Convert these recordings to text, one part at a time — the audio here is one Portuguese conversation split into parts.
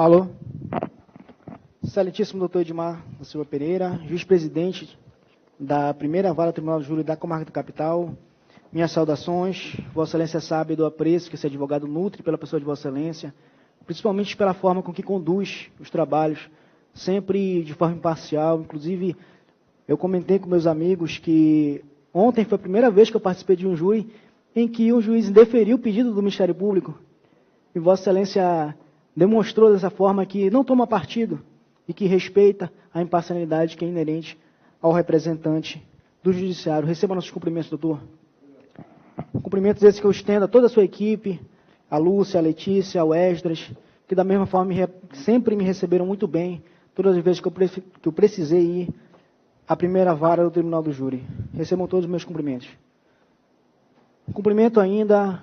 Alô? Excelentíssimo doutor Edmar da Silva Pereira, juiz-presidente da primeira vara do Tribunal de Júri da Comarca do Capital, minhas saudações. Vossa Excelência sabe do apreço que esse advogado nutre pela pessoa de Vossa Excelência, principalmente pela forma com que conduz os trabalhos, sempre de forma imparcial. Inclusive, eu comentei com meus amigos que ontem foi a primeira vez que eu participei de um júri em que um juiz indeferiu o pedido do Ministério Público, e Vossa Excelência demonstrou dessa forma que não toma partido e que respeita a imparcialidade que é inerente ao representante do Judiciário. Receba nossos cumprimentos, doutor. Cumprimentos esses que eu estendo a toda a sua equipe, a Lúcia, a Letícia, ao Esdras, que da mesma forma sempre me receberam muito bem, todas as vezes que eu precisei ir à primeira vara do Tribunal do Júri. Recebam todos os meus cumprimentos. Cumprimento ainda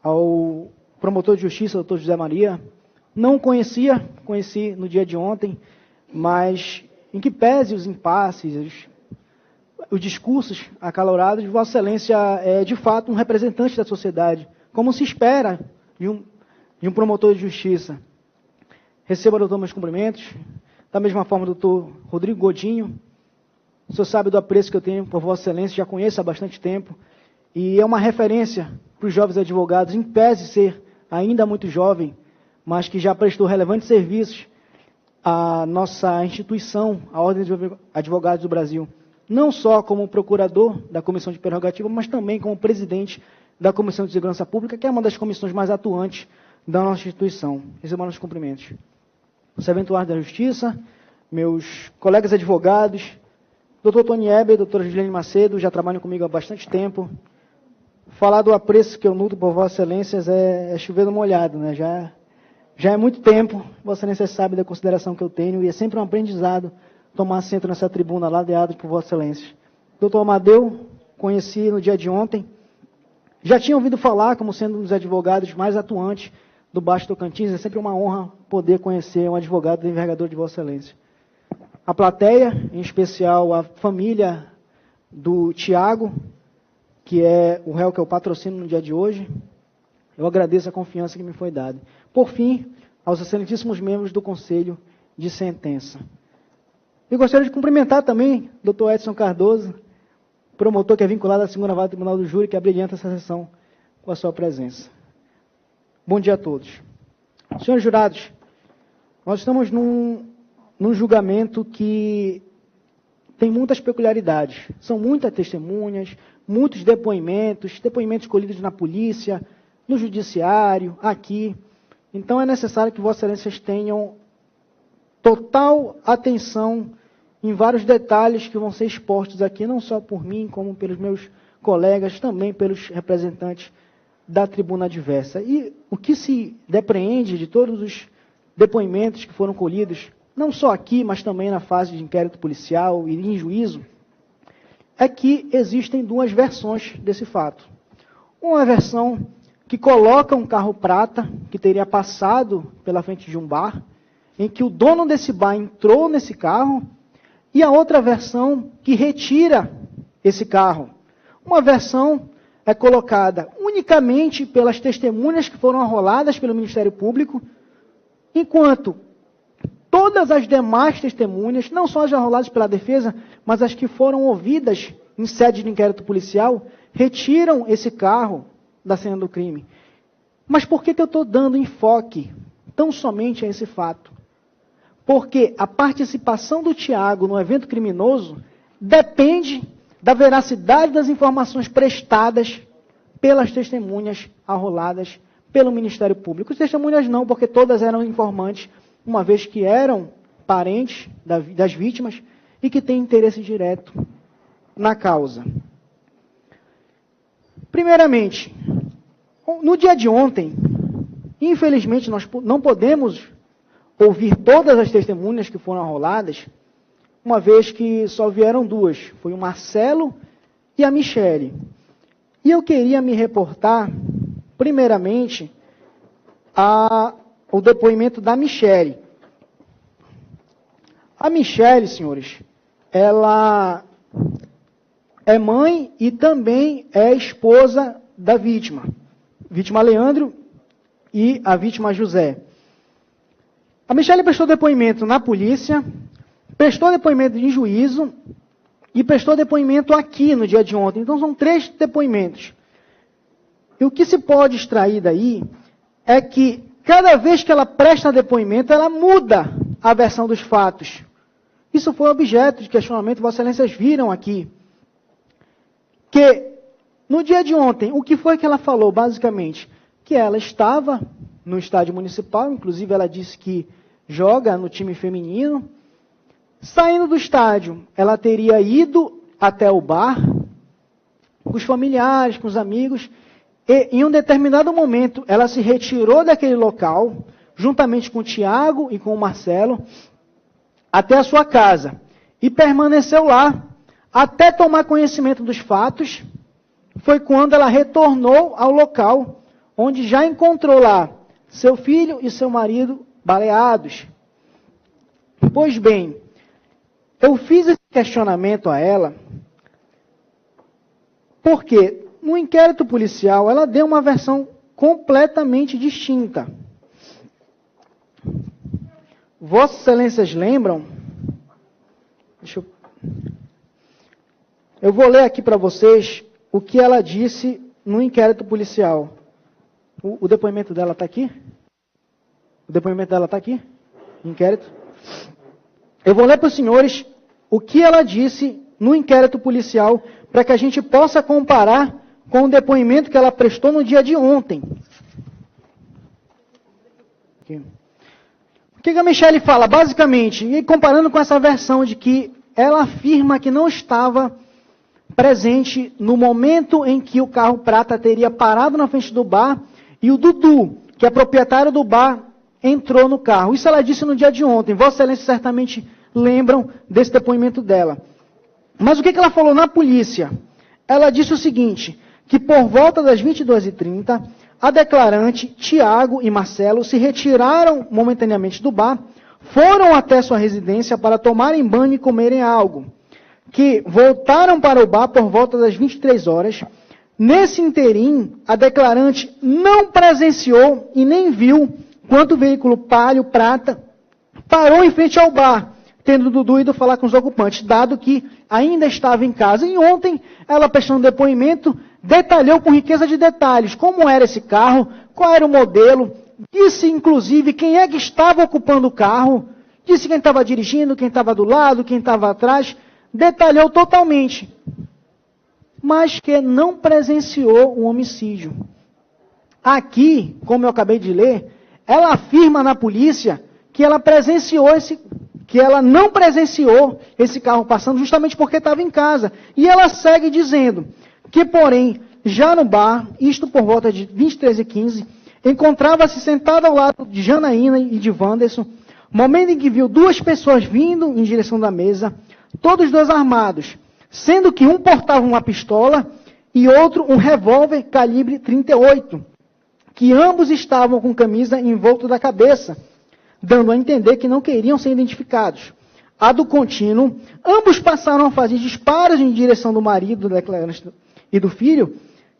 ao promotor de justiça, doutor José Maria. Não conheci no dia de ontem, mas em que pese os impasses, os discursos acalorados, Vossa Excelência é de fato um representante da sociedade, como se espera de um promotor de justiça. Receba, doutor, meus cumprimentos. Da mesma forma, doutor Rodrigo Godinho. O senhor sabe do apreço que eu tenho por Vossa Excelência, já conheço há bastante tempo, e é uma referência para os jovens advogados, em pese de ser ainda muito jovem, mas que já prestou relevantes serviços à nossa instituição, a Ordem de Advogados do Brasil, não só como procurador da Comissão de Prerrogativa, mas também como presidente da Comissão de Segurança Pública, que é uma das comissões mais atuantes da nossa instituição. Recebam nossos cumprimentos. Serventuário da Justiça, meus colegas advogados, doutor Tony Eber, doutora Juliane Macedo, já trabalham comigo há bastante tempo. Falar do apreço que eu nutro por Vossa Excelências é chover no molhado, né? Já é muito tempo, Vossa Excelência sabe da consideração que eu tenho, e é sempre um aprendizado tomar assento nessa tribuna ladeada por Vossa Excelência. Doutor Amadeu, conheci no dia de ontem, já tinha ouvido falar como sendo um dos advogados mais atuantes do Baixo Tocantins, é sempre uma honra poder conhecer um advogado da envergadura de Vossa Excelência. A plateia, em especial a família do Tiago, que é o réu que eu patrocino no dia de hoje, eu agradeço a confiança que me foi dada. Por fim, aos excelentíssimos membros do Conselho de Sentença. Eu gostaria de cumprimentar também o doutor Edson Cardoso, promotor que é vinculado à segunda vara do Tribunal do Júri, que abrilhanta essa sessão com a sua presença. Bom dia a todos. Senhores jurados, nós estamos num julgamento que tem muitas peculiaridades. São muitas testemunhas, muitos depoimentos colhidos na polícia, no judiciário, aqui. Então é necessário que Vossa Excelências tenham total atenção em vários detalhes que vão ser expostos aqui, não só por mim, como pelos meus colegas, também pelos representantes da tribuna adversa. E o que se depreende de todos os depoimentos que foram colhidos, não só aqui, mas também na fase de inquérito policial e em juízo, é que existem duas versões desse fato. Uma versão que coloca um carro prata, que teria passado pela frente de um bar, em que o dono desse bar entrou nesse carro, e a outra versão que retira esse carro. Uma versão é colocada unicamente pelas testemunhas que foram arroladas pelo Ministério Público, enquanto todas as demais testemunhas, não só as arroladas pela defesa, mas as que foram ouvidas em sede de inquérito policial, retiram esse carro da cena do crime. Mas por que eu estou dando enfoque tão somente a esse fato? Porque a participação do Tiago no evento criminoso depende da veracidade das informações prestadas pelas testemunhas arroladas pelo Ministério Público. As testemunhas não, porque todas eram informantes, uma vez que eram parentes das vítimas e que têm interesse direto na causa. Primeiramente, no dia de ontem, infelizmente nós não podemos ouvir todas as testemunhas que foram arroladas, uma vez que só vieram duas, foi o Marcelo e a Michele. E eu queria me reportar, primeiramente, ao depoimento da Michele. A Michele, senhores, ela é mãe e também é esposa da vítima Leandro e a vítima José. A Michele prestou depoimento na polícia, prestou depoimento em juízo e prestou depoimento aqui no dia de ontem. Então são 3 depoimentos. E o que se pode extrair daí é que cada vez que ela presta depoimento, ela muda a versão dos fatos. Isso foi objeto de questionamento, Vossas Excelências viram aqui. Que no dia de ontem, o que foi que ela falou, basicamente? Que ela estava no estádio municipal, inclusive ela disse que joga no time feminino. Saindo do estádio, ela teria ido até o bar, com os familiares, com os amigos, e em um determinado momento, ela se retirou daquele local, juntamente com o Tiago e com o Marcelo, até a sua casa, e permaneceu lá, até tomar conhecimento dos fatos. Foi quando ela retornou ao local, onde já encontrou lá seu filho e seu marido baleados. Pois bem, eu fiz esse questionamento a ela, porque no inquérito policial ela deu uma versão completamente distinta. Vossas Excelências lembram? Eu vou ler aqui para vocês o que ela disse no inquérito policial. O depoimento dela está aqui? O depoimento dela está aqui? Inquérito? Eu vou ler para os senhores o que ela disse no inquérito policial, para que a gente possa comparar com o depoimento que ela prestou no dia de ontem. Aqui. O que a Michele fala? Basicamente, e comparando com essa versão de que ela afirma que não estava presente no momento em que o carro prata teria parado na frente do bar e o Dudu, que é proprietário do bar, entrou no carro. Isso ela disse no dia de ontem. Vossas Excelências certamente lembram desse depoimento dela. Mas o que ela falou na polícia? Ela disse o seguinte, que por volta das 22h30, a declarante, Tiago e Marcelo se retiraram momentaneamente do bar, foram até sua residência para tomarem banho e comerem algo, que voltaram para o bar por volta das 23 horas. Nesse interim, a declarante não presenciou e nem viu quando o veículo Palio Prata parou em frente ao bar, tendo Dudu ido falar com os ocupantes, dado que ainda estava em casa. E ontem, ela prestando depoimento, detalhou com riqueza de detalhes como era esse carro, qual era o modelo, disse inclusive quem é que estava ocupando o carro, disse quem estava dirigindo, quem estava do lado, quem estava atrás, detalhou totalmente, mas que não presenciou um homicídio. Aqui, como eu acabei de ler, ela afirma na polícia que ela não presenciou esse carro passando justamente porque estava em casa. E ela segue dizendo que, porém, já no bar, isto por volta de 23h15, encontrava-se sentada ao lado de Janaína e de Wanderson, momento em que viu 2 pessoas vindo em direção da mesa, todos 2 armados, sendo que um portava uma pistola e outro um revólver calibre 38, que ambos estavam com camisa em volta da cabeça, dando a entender que não queriam ser identificados. A do contínuo, ambos passaram a fazer disparos em direção do marido da declarante e do filho,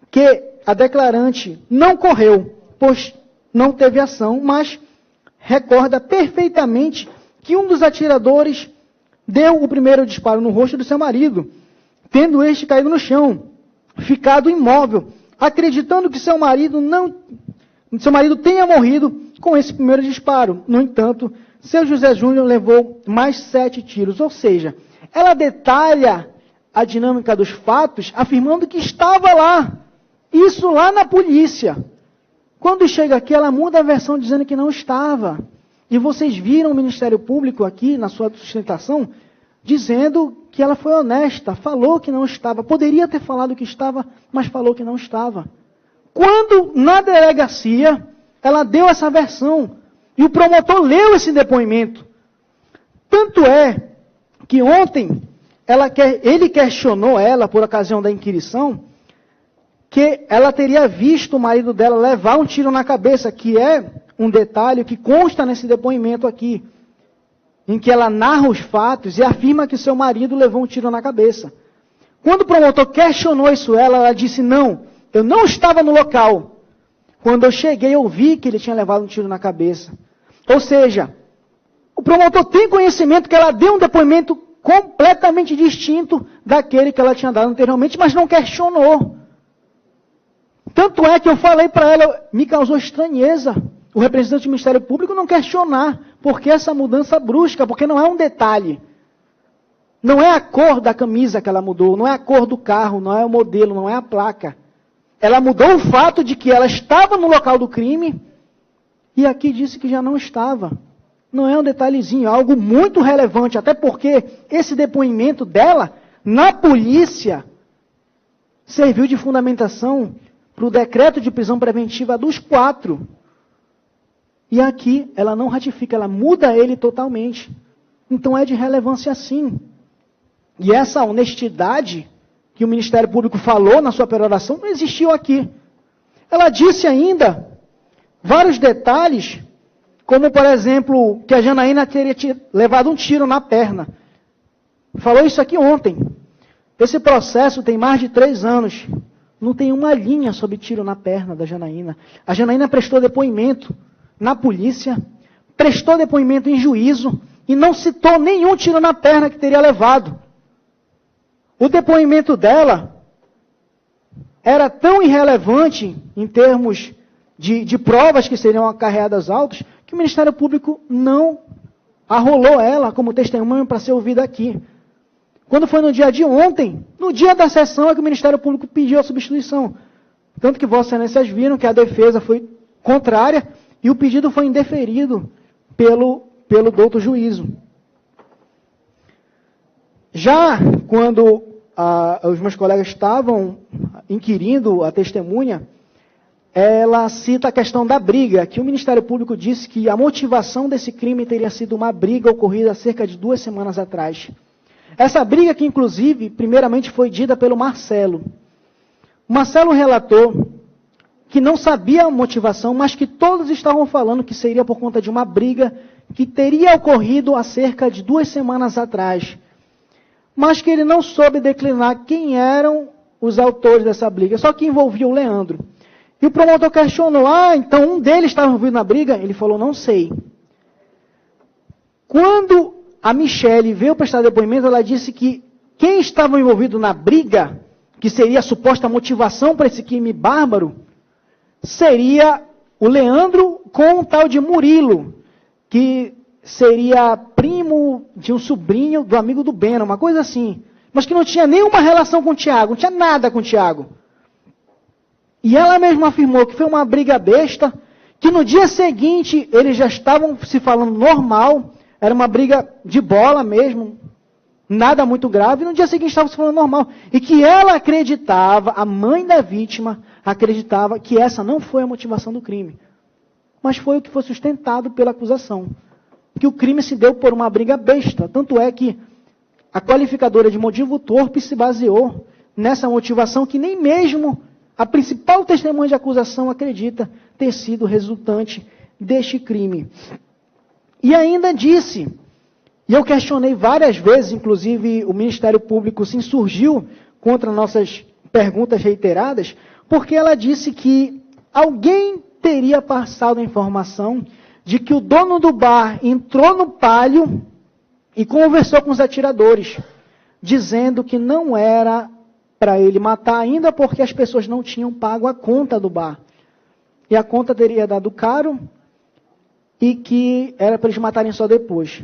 que a declarante não correu, pois não teve ação, mas recorda perfeitamente que um dos atiradores deu o primeiro disparo no rosto do seu marido, tendo este caído no chão, ficado imóvel, acreditando que seu marido tenha morrido com esse primeiro disparo. No entanto, seu José Júnior levou mais 7 tiros, ou seja, ela detalha a dinâmica dos fatos, afirmando que estava lá, isso lá na polícia. Quando chega aqui, ela muda a versão dizendo que não estava. E vocês viram o Ministério Público aqui, na sua sustentação, dizendo que ela foi honesta, falou que não estava. Poderia ter falado que estava, mas falou que não estava. Quando, na delegacia, ela deu essa versão, e o promotor leu esse depoimento. Tanto é que ontem, ele questionou ela, por ocasião da inquirição, que ela teria visto o marido dela levar um tiro na cabeça, que é um detalhe que consta nesse depoimento aqui, em que ela narra os fatos e afirma que seu marido levou um tiro na cabeça. Quando o promotor questionou isso ela disse, não, eu não estava no local. Quando eu cheguei, eu vi que ele tinha levado um tiro na cabeça. Ou seja, promotor tem conhecimento que ela deu um depoimento completamente distinto daquele que ela tinha dado anteriormente, mas não questionou. Tanto é que eu falei para ela, me causou estranheza o representante do Ministério Público não questionar por que essa mudança brusca, porque não é um detalhe. Não é a cor da camisa que ela mudou, não é a cor do carro, não é o modelo, não é a placa. Ela mudou o fato de que ela estava no local do crime e aqui disse que já não estava. Não é um detalhezinho, é algo muito relevante, até porque esse depoimento dela na polícia serviu de fundamentação para o decreto de prisão preventiva dos 4. E aqui ela não ratifica, ela muda ele totalmente. Então é de relevância sim. E essa honestidade que o Ministério Público falou na sua peroração não existiu aqui. Ela disse ainda vários detalhes, como por exemplo, que a Janaína teria levado um tiro na perna. Falou isso aqui ontem. Esse processo tem mais de 3 anos. Não tem uma linha sobre tiro na perna da Janaína. A Janaína prestou depoimento na polícia, prestou depoimento em juízo e não citou nenhum tiro na perna que teria levado. O depoimento dela era tão irrelevante em termos de provas que seriam acarreadas autos, que o Ministério Público não arrolou ela como testemunha para ser ouvida aqui. Quando foi no dia de ontem, no dia da sessão, é que o Ministério Público pediu a substituição. Tanto que Vossas Excelências viram que a defesa foi contrária e o pedido foi indeferido pelo douto juízo. Já quando os meus colegas estavam inquirindo a testemunha, ela cita a questão da briga, que o Ministério Público disse que a motivação desse crime teria sido uma briga ocorrida há cerca de 2 semanas atrás. Essa briga que, inclusive, primeiramente foi dita pelo Marcelo. O Marcelo relatou que não sabia a motivação, mas que todos estavam falando que seria por conta de uma briga que teria ocorrido há cerca de 2 semanas atrás. Mas que ele não soube declinar quem eram os autores dessa briga, só que envolvia o Leandro. E o promotor questionou, então um deles estava envolvido na briga? Ele falou, não sei. Quando a Michele veio prestar depoimento, ela disse que quem estava envolvido na briga, que seria a suposta motivação para esse crime bárbaro, seria o Leandro com um tal de Murilo, que seria primo de um sobrinho do amigo do Bena, uma coisa assim. Mas que não tinha nenhuma relação com o Tiago, não tinha nada com o Tiago. E ela mesma afirmou que foi uma briga besta, que no dia seguinte eles já estavam se falando normal, era uma briga de bola mesmo, nada muito grave, e no dia seguinte estavam se falando normal. E que ela acreditava, a mãe da vítima acreditava que essa não foi a motivação do crime, mas foi o que foi sustentado pela acusação. Que o crime se deu por uma briga besta, tanto é que a qualificadora de motivo torpe se baseou nessa motivação que nem mesmo a principal testemunha de acusação acredita ter sido resultante deste crime. E ainda disse, e eu questionei várias vezes, inclusive o Ministério Público se insurgiu contra nossas perguntas reiteradas, porque ela disse que alguém teria passado a informação de que o dono do bar entrou no pálio e conversou com os atiradores, dizendo que não era para ele matar ainda porque as pessoas não tinham pago a conta do bar. E a conta teria dado caro e que era para eles matarem só depois.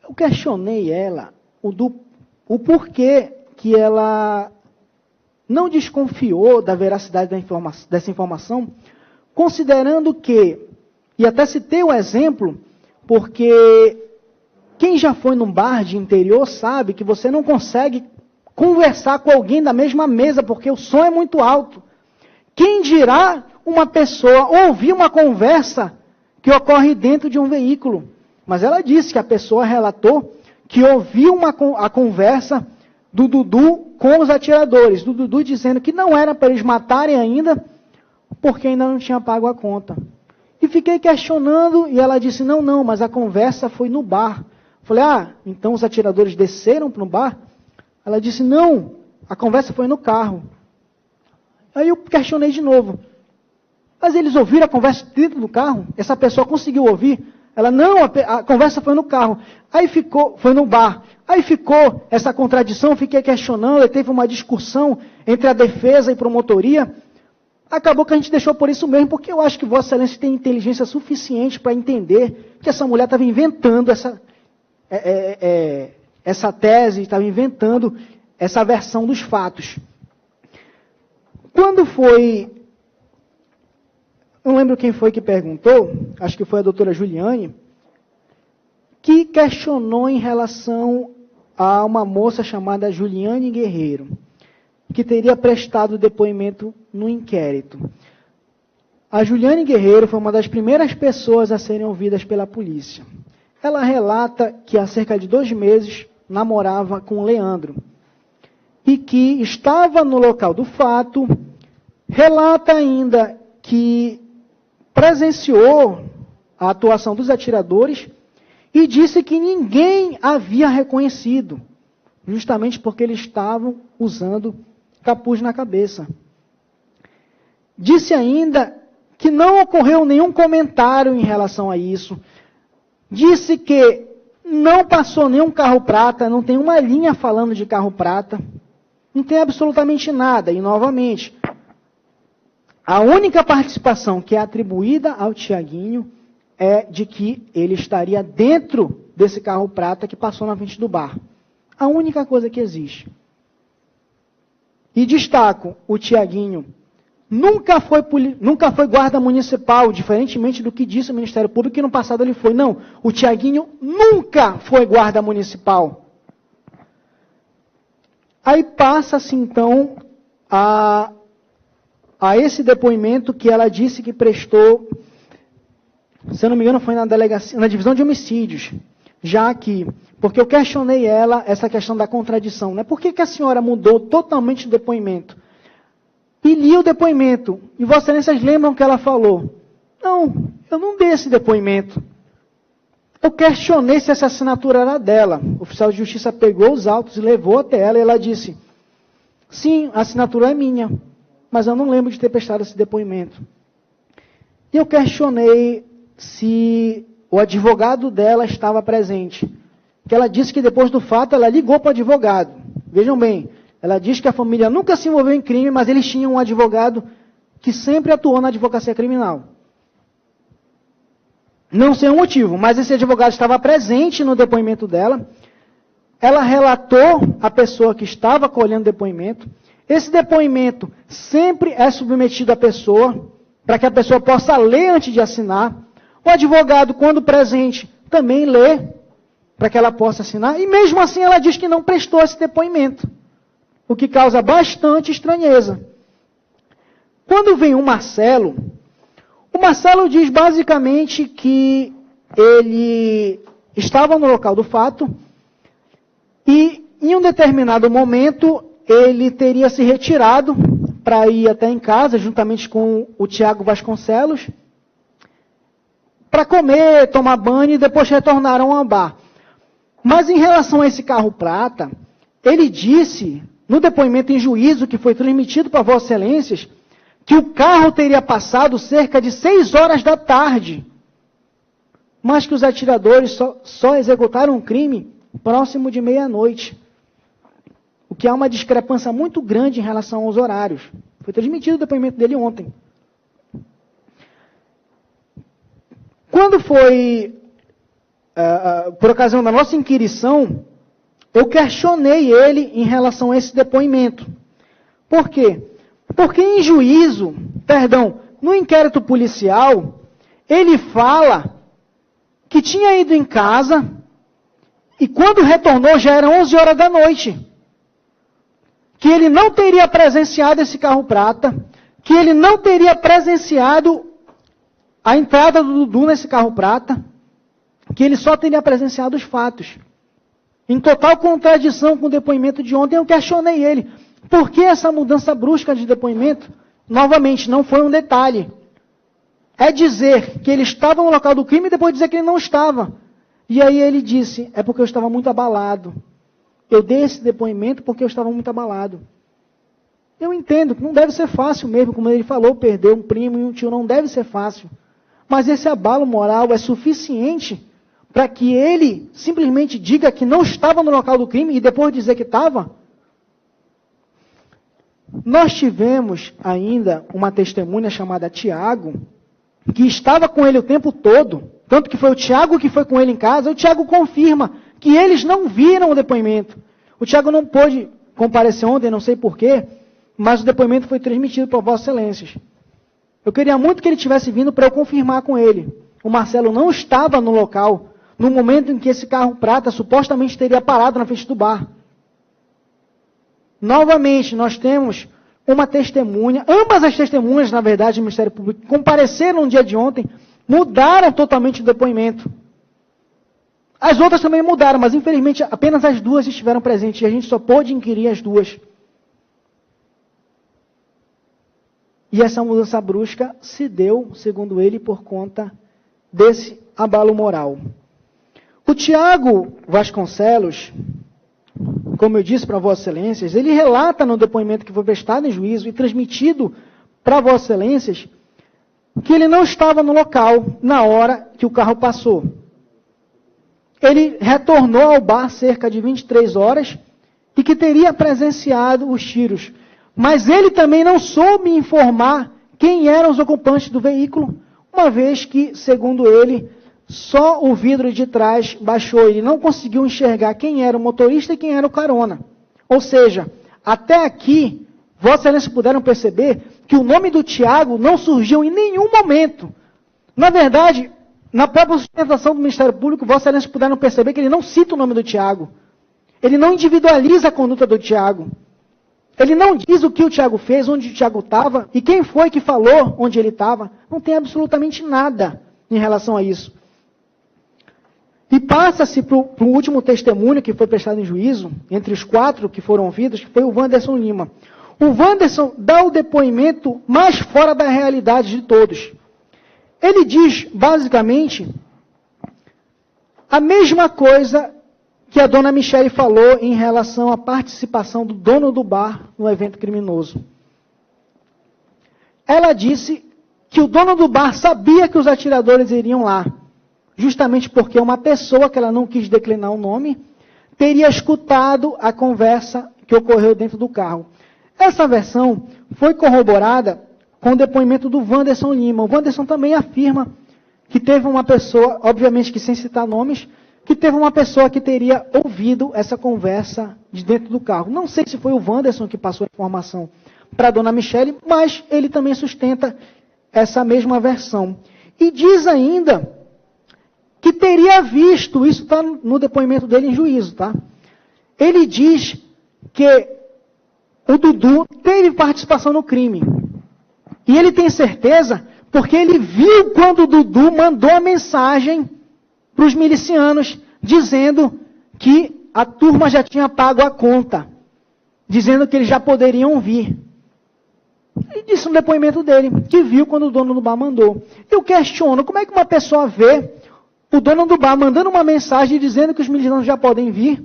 Eu questionei ela o porquê que ela não desconfiou da veracidade dessa informação, considerando que, e até citei o exemplo, porque quem já foi num bar de interior sabe que você não consegue conversar com alguém da mesma mesa, porque o som é muito alto. Quem dirá uma pessoa ouvir uma conversa que ocorre dentro de um veículo? Mas ela disse que a pessoa relatou que ouviu a conversa do Dudu com os atiradores. Do Dudu dizendo que não era para eles matarem ainda, porque ainda não tinha pago a conta. E fiquei questionando, e ela disse, não, mas a conversa foi no bar. Falei, então os atiradores desceram para o bar? Ela disse, não, a conversa foi no carro. Aí eu questionei de novo. Mas eles ouviram a conversa dentro do carro? Essa pessoa conseguiu ouvir? Ela, não, a conversa foi no carro. Aí foi no bar. Aí ficou essa contradição, fiquei questionando, e teve uma discussão entre a defesa e promotoria. Acabou que a gente deixou por isso mesmo, porque eu acho que Vossa Excelência tem inteligência suficiente para entender que essa mulher estava inventando essa tese, estava inventando essa versão dos fatos. Quando foi... Não lembro quem foi que perguntou, acho que foi a doutora Juliane, que questionou em relação a uma moça chamada Juliane Guerreiro, que teria prestado depoimento no inquérito. A Juliane Guerreiro foi uma das primeiras pessoas a serem ouvidas pela polícia. Ela relata que há cerca de 2 meses namorava com o Leandro e que estava no local do fato. Relata ainda que presenciou a atuação dos atiradores e disse que ninguém havia reconhecido, justamente porque eles estavam usando capuz na cabeça. Disse ainda que não ocorreu nenhum comentário em relação a isso. Disse que não passou nenhum carro prata, não tem uma linha falando de carro prata, não tem absolutamente nada. E, novamente, a única participação que é atribuída ao Tiaguinho é de que ele estaria dentro desse carro prata que passou na frente do bar. A única coisa que existe. E destaco, o Tiaguinho nunca foi guarda municipal, diferentemente do que disse o Ministério Público, que no passado ele foi. Não, o Tiaguinho nunca foi guarda municipal. Aí passa-se então a esse depoimento que ela disse que prestou, se eu não me engano, foi na delegacia, na divisão de homicídios, já aqui, porque eu questionei ela essa questão da contradição, né? Por que a senhora mudou totalmente o depoimento? E li o depoimento, e Vossa Excelências lembram que ela falou? Não, eu não dei esse depoimento. Eu questionei se essa assinatura era dela. O oficial de justiça pegou os autos e levou até ela, e ela disse, sim, a assinatura é minha, mas eu não lembro de ter prestado esse depoimento. E eu questionei se o advogado dela estava presente. Que ela disse que depois do fato ela ligou para o advogado. Vejam bem, ela diz que a família nunca se envolveu em crime, mas eles tinham um advogado que sempre atuou na advocacia criminal. Não sei o motivo, mas esse advogado estava presente no depoimento dela. Ela relatou a pessoa que estava colhendo o depoimento. Esse depoimento sempre é submetido à pessoa, para que a pessoa possa ler antes de assinar. O advogado, quando presente, também lê, para que ela possa assinar. E mesmo assim ela diz que não prestou esse depoimento, o que causa bastante estranheza. Quando vem o Marcelo diz basicamente que ele estava no local do fato e em um determinado momento ele teria se retirado para ir até em casa, juntamente com o Tiago Vasconcelos, para comer, tomar banho e depois retornaram ao bar. Mas em relação a esse carro prata, ele disse, no depoimento em juízo que foi transmitido para Vossas Excelências, que o carro teria passado cerca de 6 horas da tarde, mas que os atiradores só executaram o crime próximo de meia-noite. O que há uma discrepância muito grande em relação aos horários. Foi transmitido o depoimento dele ontem. Quando foi, por ocasião da nossa inquirição, eu questionei ele em relação a esse depoimento. Por quê? Porque em juízo, no inquérito policial, ele fala que tinha ido em casa e quando retornou já eram 11 horas da noite. Que ele não teria presenciado esse carro prata, que ele não teria presenciado a entrada do Dudu nesse carro prata, que ele só teria presenciado os fatos. Em total contradição com o depoimento de ontem, eu questionei ele. Por que essa mudança brusca de depoimento? Novamente, não foi um detalhe. É dizer que ele estava no local do crime e depois dizer que ele não estava. E aí ele disse, é porque eu estava muito abalado. Eu dei esse depoimento porque eu estava muito abalado. Eu entendo que não deve ser fácil mesmo, como ele falou, perder um primo e um tio não deve ser fácil. Mas esse abalo moral é suficiente para que ele simplesmente diga que não estava no local do crime e depois dizer que estava? Nós tivemos ainda uma testemunha chamada Tiago, que estava com ele o tempo todo, tanto que foi o Tiago que foi com ele em casa. O Tiago confirma que eles não viram o depoimento. O Tiago não pôde comparecer ontem, não sei porquê, mas o depoimento foi transmitido para Vossas Excelências. Eu queria muito que ele tivesse vindo para eu confirmar com ele. O Marcelo não estava no local, no momento em que esse carro prata supostamente teria parado na frente do bar. Novamente, nós temos uma testemunha, ambas as testemunhas, na verdade, do Ministério Público, compareceram no dia de ontem, mudaram totalmente o depoimento. As outras também mudaram, mas infelizmente apenas as duas estiveram presentes, e a gente só pôde inquirir as duas. E essa mudança brusca se deu, segundo ele, por conta desse abalo moral. O Tiago Vasconcelos, como eu disse para Vossas Excelências, ele relata no depoimento que foi prestado em juízo e transmitido para Vossas Excelências que ele não estava no local na hora que o carro passou. Ele retornou ao bar cerca de 23 horas e que teria presenciado os tiros. Mas ele também não soube informar quem eram os ocupantes do veículo, uma vez que, segundo ele, só o vidro de trás baixou. Ele não conseguiu enxergar quem era o motorista e quem era o carona. Ou seja, até aqui, Vossas Excelências puderam perceber que o nome do Tiago não surgiu em nenhum momento. Na verdade, na própria sustentação do Ministério Público, Vossas Excelências puderam perceber que ele não cita o nome do Tiago. Ele não individualiza a conduta do Tiago. Ele não diz o que o Tiago fez, onde o Tiago estava, e quem foi que falou onde ele estava. Não tem absolutamente nada em relação a isso. E passa-se para o último testemunho que foi prestado em juízo, entre os 4 que foram ouvidos, que foi o Wanderson Lima. O Wanderson dá o depoimento mais fora da realidade de todos. Ele diz, basicamente, a mesma coisa que a dona Michele falou em relação à participação do dono do bar no evento criminoso. Ela disse que o dono do bar sabia que os atiradores iriam lá, justamente porque uma pessoa, que ela não quis declinar o nome, teria escutado a conversa que ocorreu dentro do carro. Essa versão foi corroborada com o depoimento do Wanderson Lima. O Wanderson também afirma que teve uma pessoa, obviamente que sem citar nomes, que teve uma pessoa que teria ouvido essa conversa de dentro do carro. Não sei se foi o Wanderson que passou a informação para a dona Michele, mas ele também sustenta essa mesma versão. E diz ainda que teria visto, isso está no depoimento dele em juízo, tá? Ele diz que o Dudu teve participação no crime. E ele tem certeza porque ele viu quando o Dudu mandou a mensagem para os milicianos, dizendo que a turma já tinha pago a conta, dizendo que eles já poderiam vir. Ele disse no depoimento dele, que viu quando o dono do bar mandou. Eu questiono, como é que uma pessoa vê o dono do bar mandando uma mensagem dizendo que os milicianos já podem vir,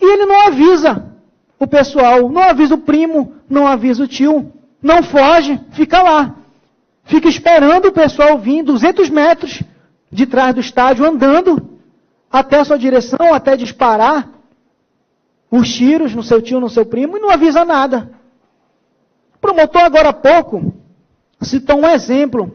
e ele não avisa o pessoal, não avisa o primo, não avisa o tio, não foge, fica lá. Fica esperando o pessoal vir 200 metros de trás do estádio, andando até a sua direção, até disparar os tiros no seu tio, no seu primo, e não avisa nada. O promotor, agora há pouco, citou um exemplo.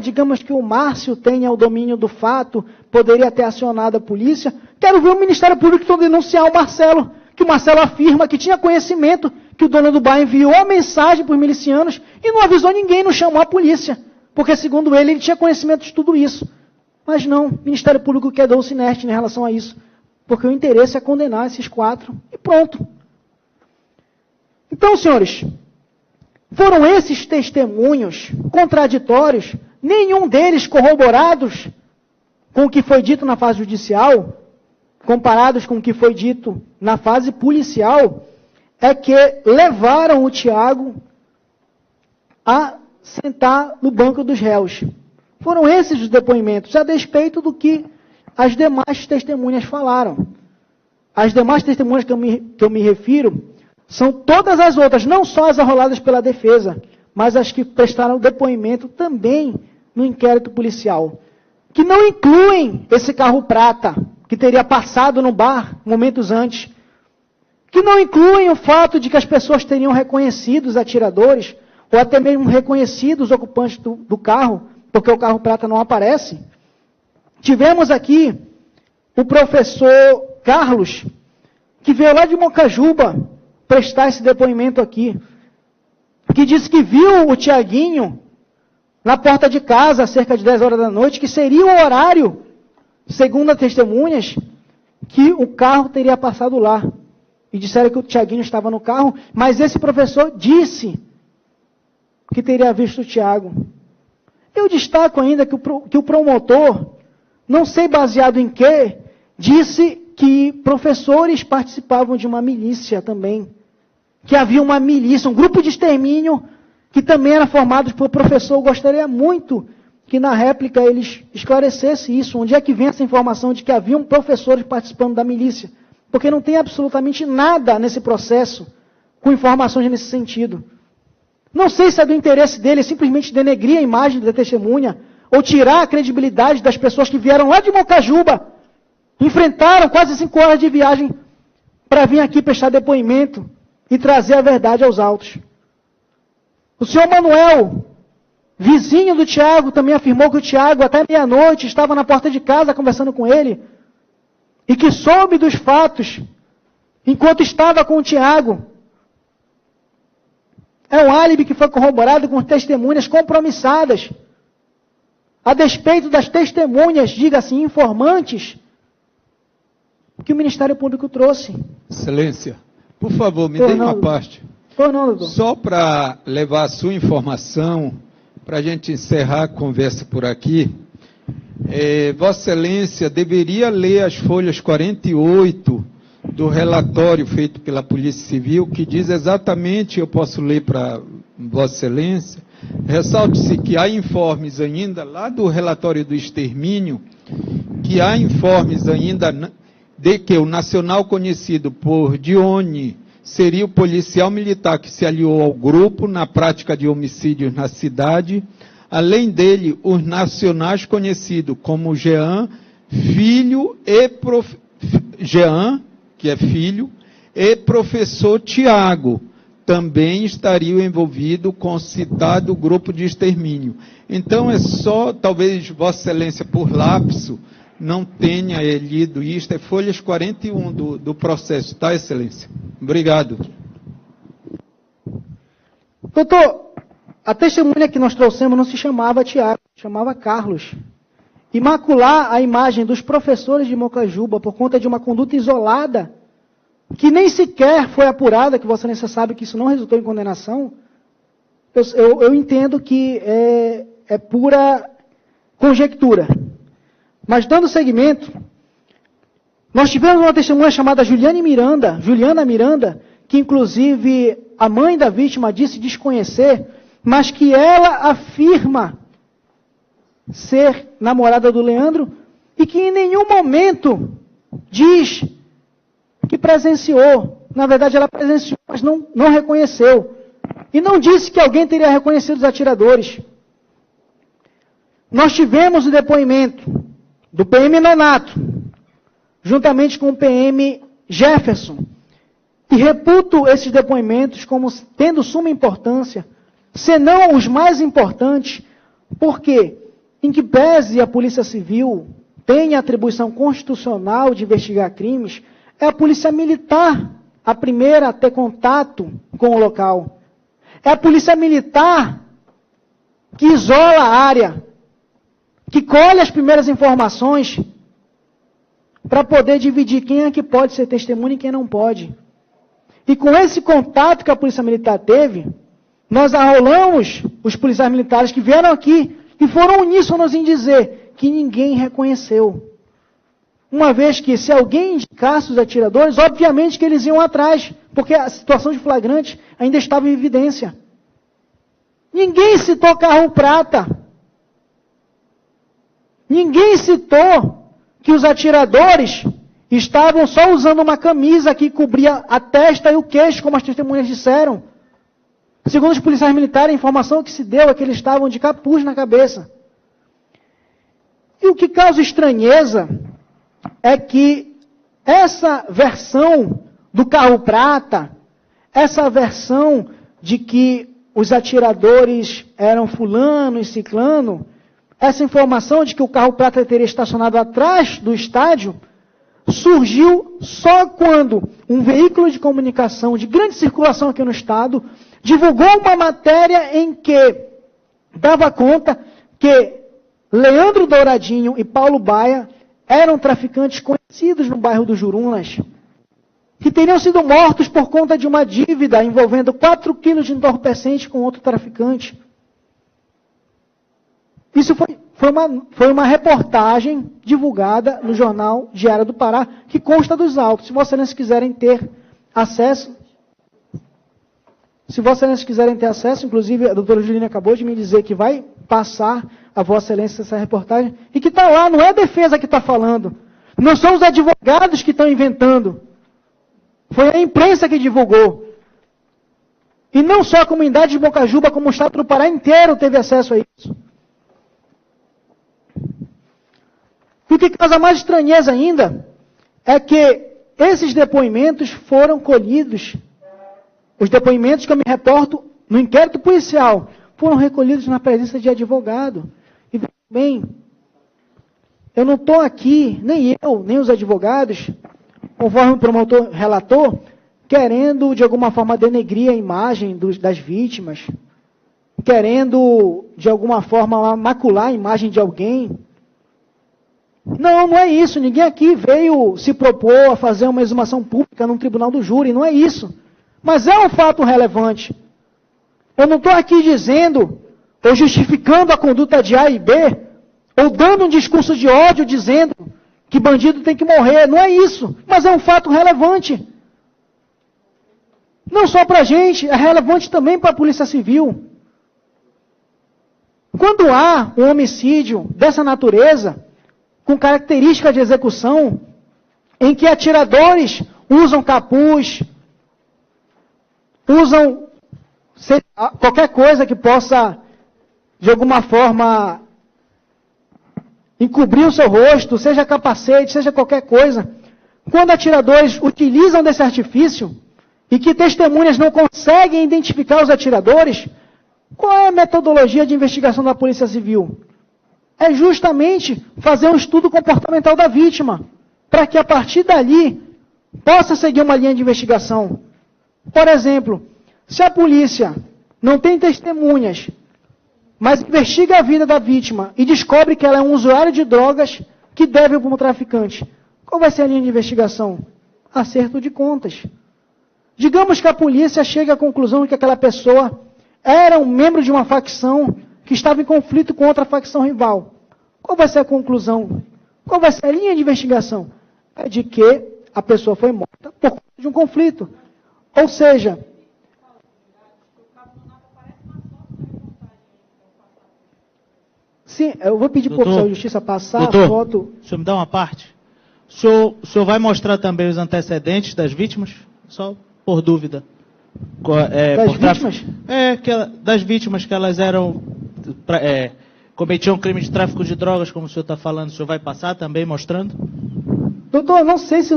Digamos que o Márcio tenha o domínio do fato, poderia ter acionado a polícia. Quero ver o Ministério Público denunciar o Marcelo, que o Marcelo afirma que tinha conhecimento que o dono do bar enviou a mensagem para os milicianos e não avisou ninguém, não chamou a polícia, porque segundo ele tinha conhecimento de tudo isso. Mas não, o Ministério Público quedou-se inerte em relação a isso, porque o interesse é condenar esses 4 e pronto. Então, senhores, foram esses testemunhos contraditórios, nenhum deles corroborados com o que foi dito na fase judicial, comparados com o que foi dito na fase policial, é que levaram o Tiago a sentar no banco dos réus. Foram esses os depoimentos, a despeito do que as demais testemunhas falaram. As demais testemunhas que eu me refiro são todas as outras, não só as arroladas pela defesa, mas as que prestaram depoimento também no inquérito policial, que não incluem esse carro prata, que teria passado no bar momentos antes, que não incluem o fato de que as pessoas teriam reconhecido os atiradores, ou até mesmo reconhecido os ocupantes do carro, porque o carro prata não aparece. Tivemos aqui o professor Carlos, que veio lá de Mocajuba prestar esse depoimento aqui, que disse que viu o Tiaguinho na porta de casa, cerca de 10 horas da noite, que seria o horário, segundo as testemunhas, que o carro teria passado lá. E disseram que o Tiaguinho estava no carro, mas esse professor disse que teria visto o Tiago. Eu destaco ainda que o promotor, não sei baseado em quê, disse que professores participavam de uma milícia também. Que havia uma milícia, um grupo de extermínio, que também era formado por professor. Eu gostaria muito que na réplica eles esclarecessem isso. Onde é que vem essa informação de que haviam professores participando da milícia? Porque não tem absolutamente nada nesse processo com informações nesse sentido. Não sei se é do interesse dele simplesmente denegrir a imagem da testemunha, ou tirar a credibilidade das pessoas que vieram lá de Mocajuba, enfrentaram quase 5 horas de viagem para vir aqui prestar depoimento e trazer a verdade aos autos. O senhor Manuel, vizinho do Tiago, também afirmou que o Tiago, até meia-noite, estava na porta de casa conversando com ele, e que soube dos fatos enquanto estava com o Tiago. É um álibi que foi corroborado com testemunhas compromissadas, a despeito das testemunhas, diga-se, informantes, que o Ministério Público trouxe. Excelência, por favor, me dê uma parte. Só para levar a sua informação, para a gente encerrar a conversa por aqui, Vossa Excelência deveria ler as folhas 48 do relatório feito pela Polícia Civil, que diz exatamente, eu posso ler para Vossa Excelência, ressalte-se que há informes ainda, lá do relatório do extermínio, que há informes ainda de que o nacional conhecido por Dione seria o policial militar que se aliou ao grupo na prática de homicídios na cidade. Além dele, os nacionais conhecidos como Jean, Jean, que é filho, e professor Tiago, também estariam envolvidos com o citado grupo de extermínio. Então, é só, talvez Vossa Excelência, por lapso, não tenha lido isto, é folhas 41 do processo, tá, Excelência? Obrigado. Doutor, a testemunha que nós trouxemos não se chamava Tiago, se chamava Carlos. E macular a imagem dos professores de Mocajuba por conta de uma conduta isolada, que nem sequer foi apurada, que Vossa Excelência sabe que isso não resultou em condenação, eu entendo que é pura conjectura. Mas dando seguimento, nós tivemos uma testemunha chamada Juliana Miranda, que inclusive a mãe da vítima disse desconhecer, mas que ela afirma ser namorada do Leandro e que em nenhum momento diz que presenciou. Na verdade, ela presenciou, mas não reconheceu. E não disse que alguém teria reconhecido os atiradores. Nós tivemos o depoimento do PM Nonato, juntamente com o PM Jefferson, e reputo esses depoimentos como tendo suma importância, senão os mais importantes, porque, em que pese a Polícia Civil tem a atribuição constitucional de investigar crimes, é a Polícia Militar a primeira a ter contato com o local. É a Polícia Militar que isola a área, que colhe as primeiras informações para poder dividir quem é que pode ser testemunha e quem não pode. E com esse contato que a Polícia Militar teve, nós arrolamos os policiais militares que vieram aqui e foram uníssonos em dizer que ninguém reconheceu. Uma vez que, se alguém indicasse os atiradores, obviamente que eles iam atrás, porque a situação de flagrante ainda estava em evidência. Ninguém citou carro prata. Ninguém citou que os atiradores estavam só usando uma camisa que cobria a testa e o queixo, como as testemunhas disseram. Segundo os policiais militares, a informação que se deu é que eles estavam de capuz na cabeça. E o que causa estranheza é que essa versão do carro prata, essa versão de que os atiradores eram fulano e ciclano, essa informação de que o carro prata teria estacionado atrás do estádio, surgiu só quando um veículo de comunicação de grande circulação aqui no estado divulgou uma matéria em que dava conta que Leandro Douradinho e Paulo Baia eram traficantes conhecidos no bairro do Jurunas, que teriam sido mortos por conta de uma dívida envolvendo 4 quilos de entorpecente com outro traficante. Isso foi uma reportagem divulgada no jornal Diário do Pará, que consta dos autos. Se Vossa Excelência quiserem ter acesso, inclusive a doutora Juliana acabou de me dizer que vai passar a Vossa Excelência essa reportagem, e que está lá, não é a defesa que está falando, não são os advogados que estão inventando, foi a imprensa que divulgou. E não só a comunidade de Bocajuba, como o estado do Pará inteiro teve acesso a isso. E o que causa mais estranheza ainda é que esses depoimentos foram colhidos, os depoimentos que eu me reporto no inquérito policial, foram recolhidos na presença de advogado. E bem, eu não estou aqui, nem eu, nem os advogados, conforme o promotor relatou, querendo de alguma forma denegrir a imagem das vítimas, querendo de alguma forma macular a imagem de alguém. Não, não é isso. Ninguém aqui veio se propor a fazer uma exumação pública num tribunal do júri, não é isso. Mas é um fato relevante. Eu não estou aqui dizendo, ou justificando a conduta de A e B, ou dando um discurso de ódio dizendo que bandido tem que morrer. Não é isso. Mas é um fato relevante. Não só para a gente, é relevante também para a Polícia Civil. Quando há um homicídio dessa natureza, com características de execução, em que atiradores usam capuz, usam qualquer coisa que possa, de alguma forma, encobrir o seu rosto, seja capacete, seja qualquer coisa. Quando atiradores utilizam desse artifício, e que testemunhas não conseguem identificar os atiradores, qual é a metodologia de investigação da Polícia Civil? É justamente fazer um estudo comportamental da vítima, para que a partir dali possa seguir uma linha de investigação. Por exemplo, se a polícia não tem testemunhas, mas investiga a vida da vítima e descobre que ela é um usuário de drogas que deve para um traficante, qual vai ser a linha de investigação? Acerto de contas. Digamos que a polícia chegue à conclusão de que aquela pessoa era um membro de uma facção que estava em conflito com outra facção rival. Qual vai ser a conclusão? Qual vai ser a linha de investigação? É de que a pessoa foi morta por conta de um conflito. Ou seja, sim, eu vou pedir para o oficial de justiça passar a foto. O senhor me dá uma parte? O senhor vai mostrar também os antecedentes das vítimas? Só por dúvida. Das vítimas? Das vítimas que elas eram... cometiam crime de tráfico de drogas, como o senhor está falando. O senhor vai passar também mostrando? Doutor, eu não sei se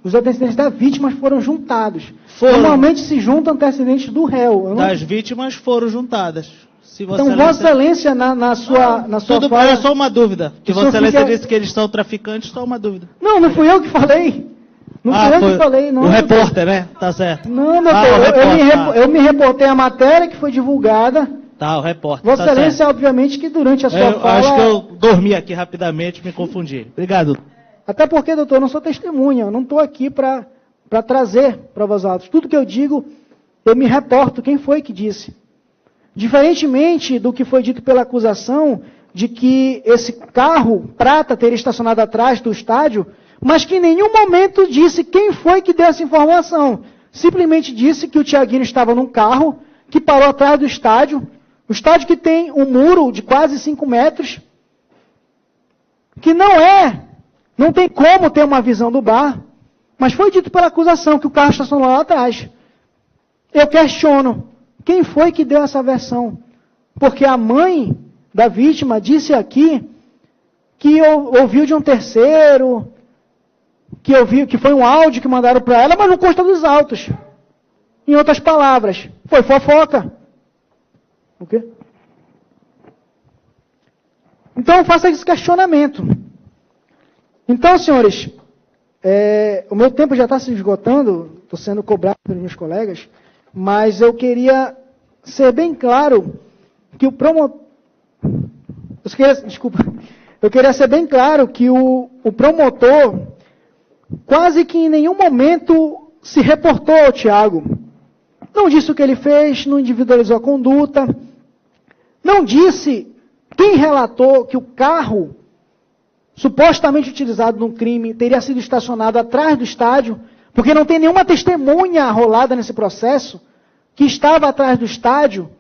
os antecedentes das vítimas foram juntados. Normalmente se juntam antecedentes do réu. Das vítimas foram juntadas. Então, Vossa Excelência, na sua fala... É só uma dúvida. Que Vossa Excelência disse que eles são traficantes, só uma dúvida. Não fui eu que falei. Não fui eu que falei, não. O repórter, né? Tá certo. Não, doutor, eu me reportei a matéria que foi divulgada. Tá, o repórter. Vossa Excelência, obviamente, que durante a sua fala... Acho que eu dormi aqui rapidamente, me confundi. Obrigado. Até porque, doutor, eu não sou testemunha, eu não estou aqui para trazer provas autos. Tudo que eu digo, eu me reporto quem foi que disse. Diferentemente do que foi dito pela acusação, de que esse carro prata teria estacionado atrás do estádio, mas que em nenhum momento disse quem foi que deu essa informação. Simplesmente disse que o Tiaguinho estava num carro que parou atrás do estádio, o estádio que tem um muro de quase 5 metros, que não tem como ter uma visão do bar, mas foi dito pela acusação que o carro estacionou lá atrás. Eu questiono, quem foi que deu essa versão? Porque a mãe da vítima disse aqui que ouviu de um terceiro, que foi um áudio que mandaram para ela, mas não consta dos autos. Em outras palavras, foi fofoca. O quê? Então, faça esse questionamento. Então, senhores, o meu tempo já está se esgotando, estou sendo cobrado pelos meus colegas, mas eu queria ser bem claro que o promotor... Eu queria ser bem claro que o promotor quase que em nenhum momento se reportou ao Tiago. Não disse o que ele fez, não individualizou a conduta, não disse quem relatou que o carro supostamente utilizado no crime teria sido estacionado atrás do estádio, porque não tem nenhuma testemunha rolada nesse processo que estava atrás do estádio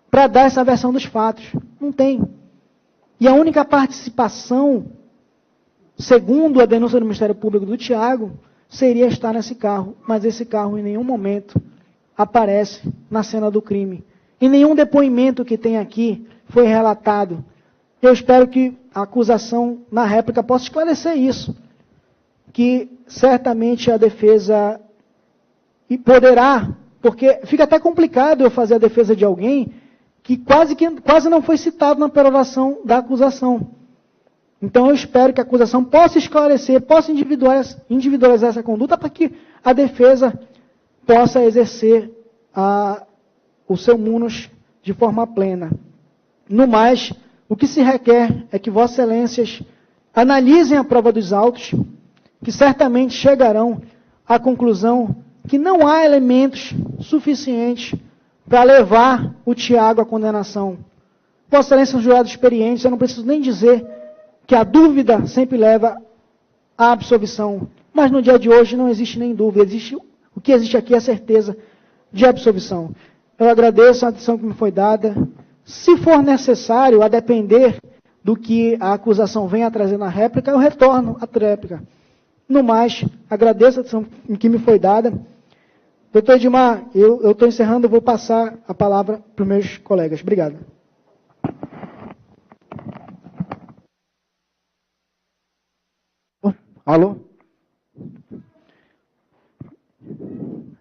para dar essa versão dos fatos. Não tem. E a única participação, segundo a denúncia do Ministério Público do Tiago, seria estar nesse carro. Mas esse carro em nenhum momento aparece na cena do crime. Em nenhum depoimento que tem aqui foi relatado. Eu espero que a acusação, na réplica, possa esclarecer isso. Que certamente a defesa poderá, porque fica até complicado eu fazer a defesa de alguém que quase não foi citado na peroração da acusação. Então eu espero que a acusação possa esclarecer, possa individualizar essa conduta para que a defesa possa exercer o seu munus de forma plena. No mais, o que se requer é que Vossas Excelências analisem a prova dos autos, que certamente chegarão à conclusão que não há elementos suficientes para levar o Tiago à condenação. Vossas Excelências são jurados experientes, eu não preciso nem dizer que a dúvida sempre leva à absolvição. Mas no dia de hoje não existe nem dúvida, o que existe aqui é a certeza de absolvição. Eu agradeço a atenção que me foi dada. Se for necessário, a depender do que a acusação venha a trazer na réplica, eu retorno à réplica. No mais, agradeço a atenção que me foi dada. Doutor Edmar, eu estou encerrando, eu vou passar a palavra para os meus colegas. Obrigado. Alô?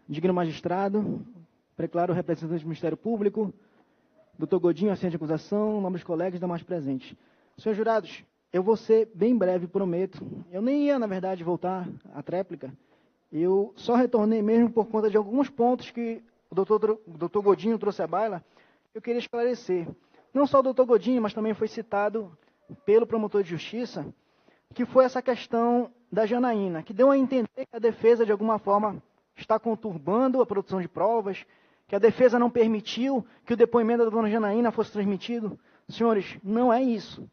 Digno magistrado, preclaro representante do Ministério Público, doutor Godinho, assistente de acusação, nobres colegas e demais presentes. Senhores jurados, eu vou ser bem breve, prometo. Eu nem ia, na verdade, voltar à tréplica. Eu só retornei mesmo por conta de alguns pontos que o doutor Godinho trouxe à baila. Eu queria esclarecer. Não só o doutor Godinho, mas também foi citado pelo promotor de justiça, que foi essa questão da Janaína, que deu a entender que a defesa, de alguma forma, está conturbando a produção de provas, que a defesa não permitiu que o depoimento da dona Janaína fosse transmitido. Senhores, não é isso.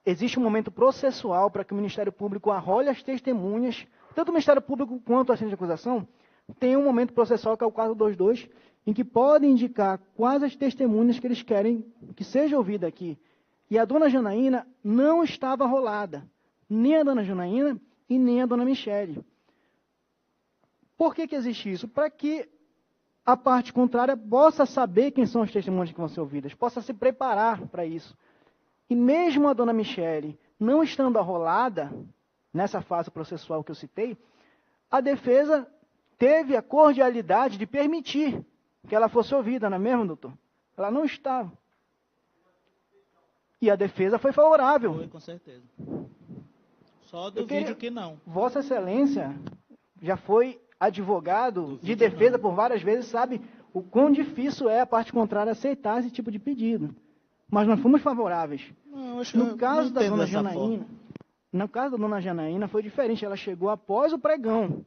Existe um momento processual para que o Ministério Público arrole as testemunhas, tanto o Ministério Público quanto a assistente de acusação, tem um momento processual, que é o 422, em que podem indicar quais as testemunhas que eles querem que seja ouvida aqui. E a dona Janaína não estava arrolada, nem a dona Janaína e nem a dona Michele. Por que existe isso? Para que a parte contrária possa saber quem são as testemunhas que vão ser ouvidas, possa se preparar para isso. E mesmo a dona Michele não estando arrolada, nessa fase processual que eu citei, a defesa teve a cordialidade de permitir que ela fosse ouvida, não é mesmo, doutor? Ela não estava. E a defesa foi favorável. Foi, com certeza. Só do vídeo que não. Vossa Excelência já foi advogado de defesa por várias vezes, sabe o quão difícil é a parte contrária aceitar esse tipo de pedido. Mas nós fomos favoráveis. No caso da dona Janaína, foi diferente. Ela chegou após o pregão.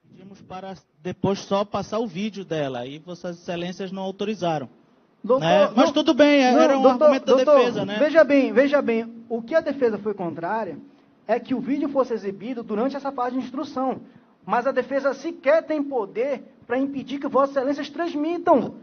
Pedimos para depois só passar o vídeo dela. E Vossas Excelências não autorizaram. Doutor, né? Mas tudo bem, era um argumento da defesa, né? Veja bem. O que a defesa foi contrária é que o vídeo fosse exibido durante essa fase de instrução. Mas a defesa sequer tem poder para impedir que Vossas Excelências transmitam.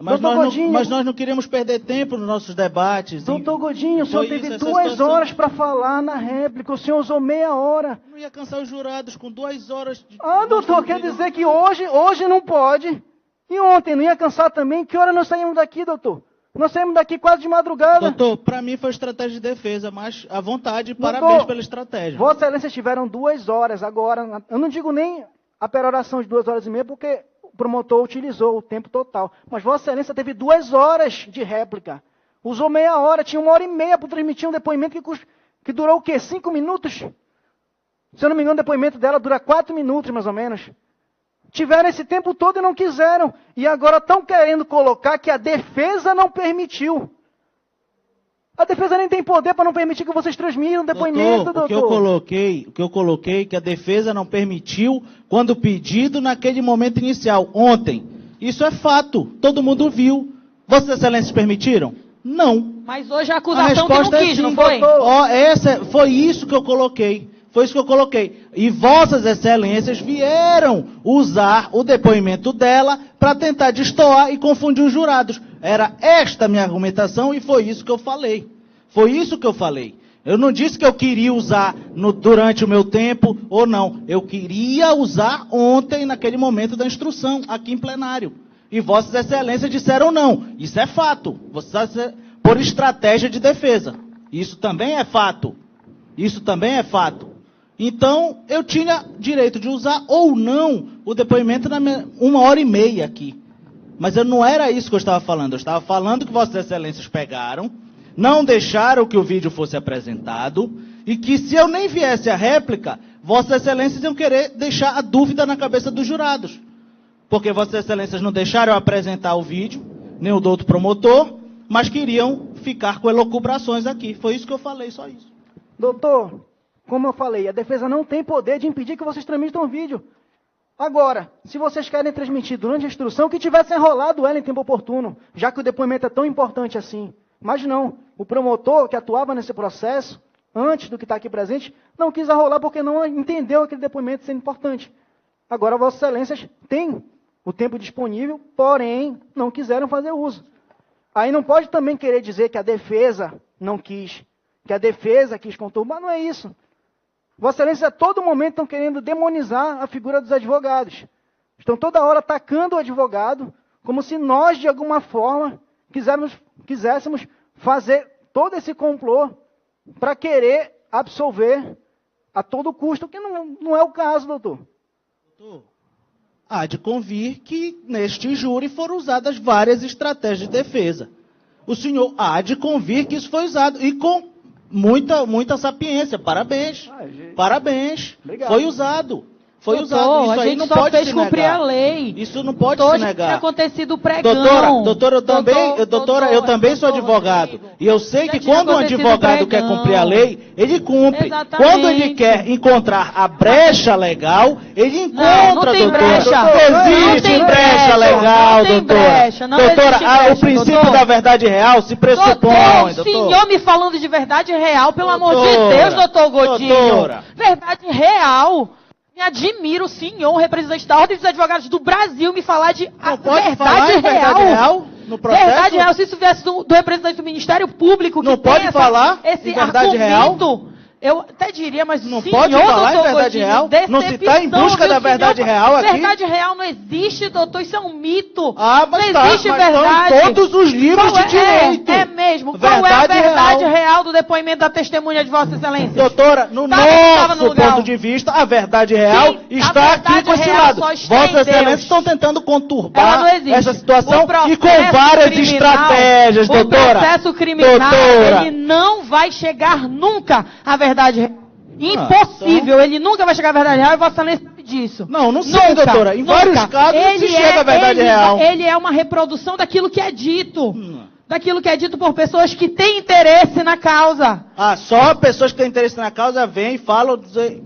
Mas nós não queríamos perder tempo nos nossos debates. Doutor Godinho, o senhor teve 2 horas para falar na réplica, o senhor usou meia hora. Não ia cansar os jurados com 2 horas. Doutor, quer dizer que hoje não pode. E ontem não ia cansar também? Que hora nós saímos daqui, doutor? Nós saímos daqui quase de madrugada. Doutor, para mim foi estratégia de defesa, mas à vontade, parabéns pela estratégia. Vossa Excelência tiveram 2 horas agora. Eu não digo nem a peroração de 2 horas e meia, porque o promotor utilizou o tempo total. Mas Vossa Excelência teve 2 horas de réplica. Usou meia hora, tinha 1h30 para transmitir um depoimento que durou o quê? 5 minutos? Se eu não me engano, o depoimento dela dura 4 minutos, mais ou menos. Tiveram esse tempo todo e não quiseram. E agora estão querendo colocar que a defesa não permitiu. A defesa nem tem poder para não permitir que vocês transmitam o depoimento, doutor. O que eu coloquei que a defesa não permitiu quando pedido naquele momento inicial, ontem. Isso é fato. Todo mundo viu. Vossas Excelências permitiram? Não. Mas hoje a acusação que não quis, não foi? Foi isso que eu coloquei. Foi isso que eu coloquei. E Vossas Excelências vieram usar o depoimento dela para tentar destoar e confundir os jurados. Era esta a minha argumentação e foi isso que eu falei. Foi isso que eu falei. Eu não disse que eu queria usar durante o meu tempo ou não. Eu queria usar ontem, naquele momento da instrução, aqui em plenário. E Vossas Excelências disseram não. Isso é fato. Por estratégia de defesa. Isso também é fato. Isso também é fato. Então, eu tinha direito de usar ou não o depoimento na 1h30 aqui. Mas não era isso que eu estava falando. Eu estava falando que Vossas Excelências pegaram, não deixaram que o vídeo fosse apresentado, e que se eu nem viesse a réplica, Vossas Excelências iam querer deixar a dúvida na cabeça dos jurados. Porque Vossas Excelências não deixaram eu apresentar o vídeo, nem o do outro promotor, mas queriam ficar com elucubrações aqui. Foi isso que eu falei, só isso. Doutor, como eu falei, a defesa não tem poder de impedir que vocês transmitam o vídeo. Agora, se vocês querem transmitir durante a instrução, que tivesse enrolado ela em tempo oportuno, já que o depoimento é tão importante assim. Mas não, o promotor que atuava nesse processo, antes do que está aqui presente, não quis arrolar porque não entendeu aquele depoimento sendo importante. Agora, Vossas Excelências têm o tempo disponível, porém, não quiseram fazer uso. Aí não pode também querer dizer que a defesa não quis, que a defesa quis conturbar, não é isso. Vossa Excelência, a todo momento estão querendo demonizar a figura dos advogados. Estão toda hora atacando o advogado, como se nós, de alguma forma, quiséssemos fazer todo esse complô para querer absolver a todo custo, que não é o caso, doutor. Doutor, há de convir que neste júri foram usadas várias estratégias de defesa. O senhor há de convir que isso foi usado, e com muita sapiência. Parabéns. Parabéns. Obrigado. Foi usado. Foi usado. Isso aí não pode se negar. A gente só fez cumprir a lei. Isso não pode se negar. Tinha acontecido o pregão. Doutora, eu também sou advogado. E eu sei que quando um advogado quer cumprir a lei, ele cumpre. Exatamente. Quando ele quer encontrar a brecha legal, ele encontra, não tem doutora. Brecha. Não existe brecha legal, doutora. Doutora, o princípio da verdade real se pressupõe, doutor. O senhor me falando de verdade real, pelo amor de Deus, doutor Godinho. Verdade real. Me admiro o senhor, representante da Ordem dos Advogados do Brasil, me falar de verdade real. No processo? Verdade real, se isso viesse do representante do Ministério Público, que não pode falar esse verdade real? Eu até diria, mas não pode falar em verdade real? Não se está em busca da verdade real aqui? Verdade real não existe, doutor, isso é um mito. Mas não existe verdade. Estão em todos os livros de direito. É mesmo. Qual é a verdade real do depoimento da testemunha de Vossa Excelência? Doutora, no nosso ponto de vista, a verdade real está aqui com esse lado. Vossa Excelência estão tentando conturbar essa situação e com várias estratégias, doutora. O processo criminal, ele não vai chegar nunca à verdade. Impossível, ele nunca vai chegar à verdade real e Vossa Excelência sabe disso. Não sei, doutora. Em vários casos se chega à verdade real. Ele é uma reprodução daquilo que é dito. Daquilo que é dito por pessoas que têm interesse na causa. Só pessoas que têm interesse na causa vêm e falam...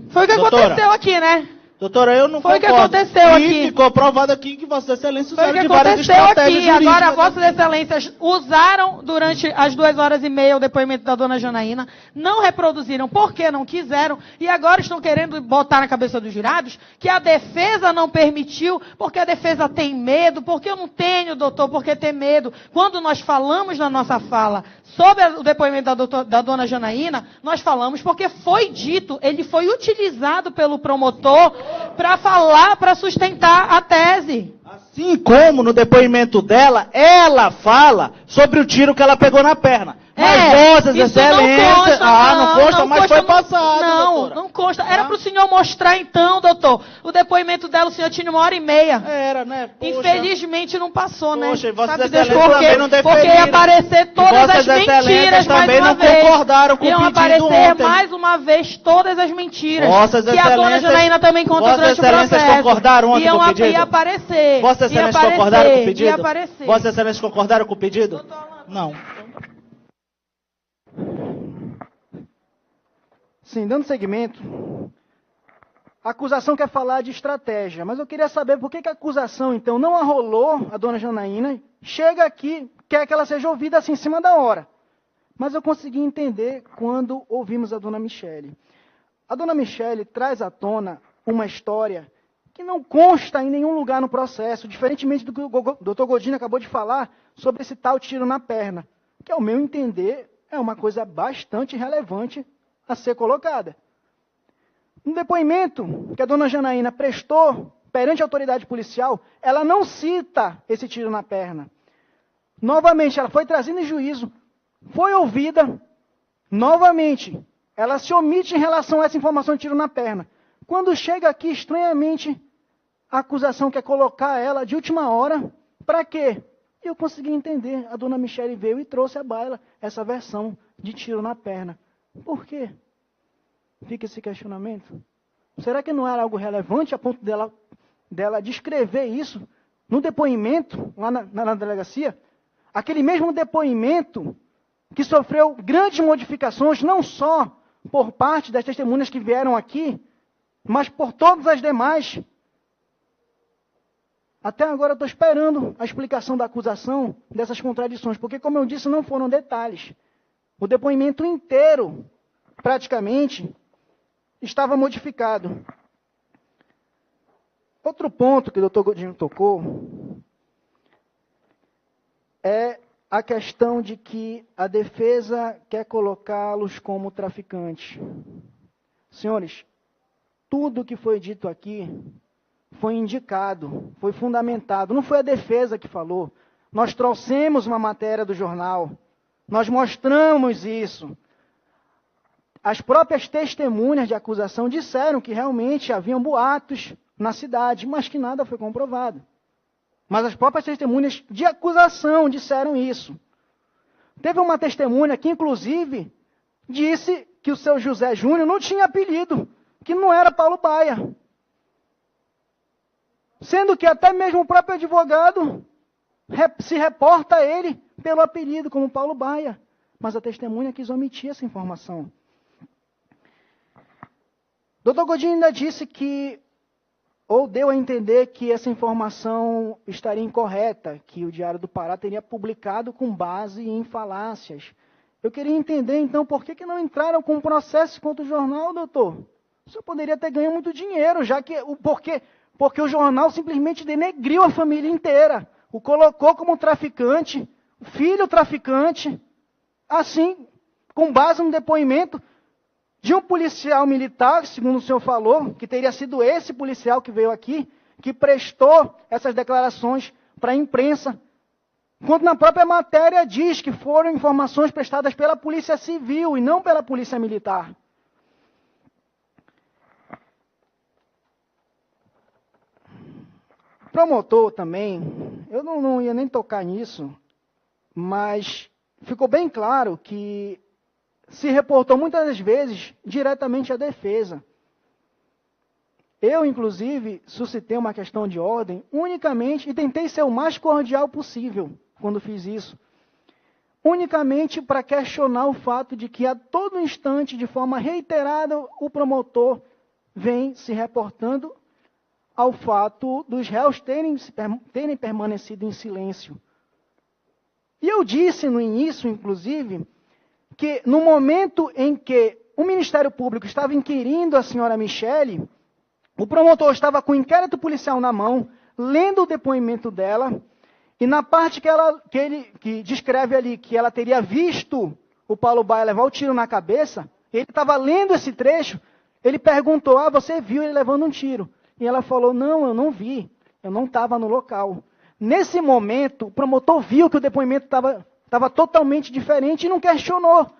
Foi o que aconteceu aqui, né? Doutora, eu não concordo. Foi o que aconteceu aqui. E ficou provado aqui que Vossa Excelência usaram de várias estratégias jurídicas. Agora, Vossas Excelências usaram durante as 2h30 o depoimento da dona Janaína, não reproduziram porque não quiseram, e agora estão querendo botar na cabeça dos jurados que a defesa não permitiu, porque a defesa tem medo, porque eu não tenho, doutor, porque tem medo. Quando nós falamos na nossa fala sobre o depoimento da dona Janaína, nós falamos porque foi dito, ele foi utilizado pelo promotor para falar, para sustentar a tese. Assim como no depoimento dela, ela fala sobre o tiro que ela pegou na perna. Mas Vossas Excelências... Não consta, mas foi passado, doutora. Não consta. Era para o senhor mostrar então, doutor. O depoimento dela, o senhor tinha 1h30. Era, né? Poxa. Infelizmente não passou, né? Poxa, e Vossas Sabe Deus Excelências por quê? também não defenderam. Porque ia aparecer todas as mentiras também mais uma não vez. Concordaram com Iam o pedido aparecer ontem. Mais uma vez todas as mentiras. Vossas que a dona Janaína também conta durante o processo. Vossas Excelências concordaram ontem com o pedido? Ia aparecer. Vossas Excelências concordaram com o pedido? Ia aparecer. Vossas Excelências concordaram com o pedido? Não. Sim, dando seguimento, a acusação quer falar de estratégia, mas eu queria saber por que a acusação, então, não arrolou a dona Janaína, chega aqui, quer que ela seja ouvida assim em cima da hora. Mas eu consegui entender quando ouvimos a dona Michele. A dona Michele traz à tona uma história que não consta em nenhum lugar no processo, diferentemente do que o doutor Godinho acabou de falar sobre esse tal tiro na perna, que, ao meu entender, é uma coisa bastante relevante a ser colocada. No depoimento que a dona Janaína prestou perante a autoridade policial, ela não cita esse tiro na perna. Novamente, ela foi trazida em juízo, foi ouvida, novamente, ela se omite em relação a essa informação de tiro na perna. Quando chega aqui, estranhamente, a acusação quer colocar ela de última hora, para quê? Eu consegui entender, a dona Michele veio e trouxe à baila essa versão de tiro na perna. Por quê? Fica esse questionamento. Será que não era algo relevante a ponto dela descrever isso no depoimento, lá na delegacia? Aquele mesmo depoimento que sofreu grandes modificações, não só por parte das testemunhas que vieram aqui, mas por todas as demais. Até agora eu estou esperando a explicação da acusação dessas contradições, porque, como eu disse, não foram detalhes. O depoimento inteiro, praticamente, estava modificado. Outro ponto que o doutor Godinho tocou é a questão de que a defesa quer colocá-los como traficantes. Senhores, tudo que foi dito aqui foi indicado, foi fundamentado. Não foi a defesa que falou. Nós trouxemos uma matéria do jornal. Nós mostramos isso. As próprias testemunhas de acusação disseram que realmente haviam boatos na cidade, mas que nada foi comprovado. Mas as próprias testemunhas de acusação disseram isso. Teve uma testemunha que, inclusive, disse que o seu José Júnior não tinha apelido, que não era Paulo Baia. Sendo que até mesmo o próprio advogado se reporta a ele pelo apelido, como Paulo Baia. Mas a testemunha quis omitir essa informação. Dr. Godinho ainda disse que, ou deu a entender que essa informação estaria incorreta, que o Diário do Pará teria publicado com base em falácias. Eu queria entender, então, por que não entraram com um processo contra o jornal, doutor? O senhor poderia ter ganho muito dinheiro, já que... Porque o jornal simplesmente denegriu a família inteira. O colocou como traficante, filho traficante, assim, com base no depoimento de um policial militar, segundo o senhor falou, que teria sido esse policial que veio aqui, que prestou essas declarações para a imprensa, quando na própria matéria diz que foram informações prestadas pela Polícia Civil e não pela Polícia Militar. Promotor também, eu não ia nem tocar nisso, mas ficou bem claro que se reportou muitas das vezes diretamente à defesa. Eu, inclusive, suscitei uma questão de ordem unicamente, e tentei ser o mais cordial possível quando fiz isso, unicamente para questionar o fato de que a todo instante, de forma reiterada, o promotor vem se reportando ao fato dos réus terem permanecido em silêncio. E eu disse no início, inclusive, que no momento em que o Ministério Público estava inquirindo a senhora Michele, o promotor estava com o inquérito policial na mão, lendo o depoimento dela, e na parte que descreve ali que ela teria visto o Paulo Baia levar o tiro na cabeça, ele estava lendo esse trecho, ele perguntou, você viu ele levando um tiro? E ela falou, não, eu não vi. Eu não estava no local. Nesse momento, o promotor viu que o depoimento estava totalmente diferente e não questionou.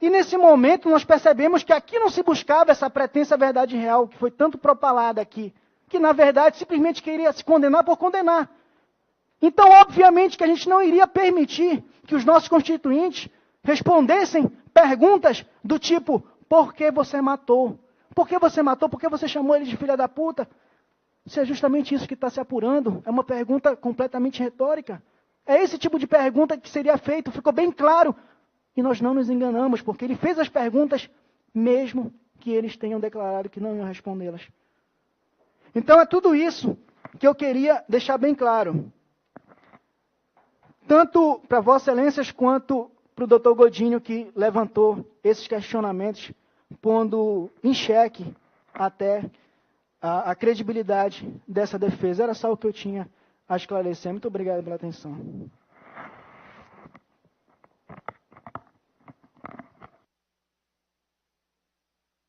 E nesse momento nós percebemos que aqui não se buscava essa pretensa verdade real, que foi tanto propalada aqui, que na verdade simplesmente queria se condenar por condenar. Então, obviamente que a gente não iria permitir que os nossos constituintes respondessem perguntas do tipo: por que você matou? Por que você matou? Por que você chamou ele de filha da puta? Se é justamente isso que está se apurando, é uma pergunta completamente retórica. É esse tipo de pergunta que seria feito, ficou bem claro. E nós não nos enganamos, porque ele fez as perguntas, mesmo que eles tenham declarado que não iam respondê-las. Então é tudo isso que eu queria deixar bem claro. Tanto para Vossas Excelências quanto para o doutor Godinho, que levantou esses questionamentos, pondo em xeque até a credibilidade dessa defesa. Era só o que eu tinha a esclarecer. Muito obrigado pela atenção.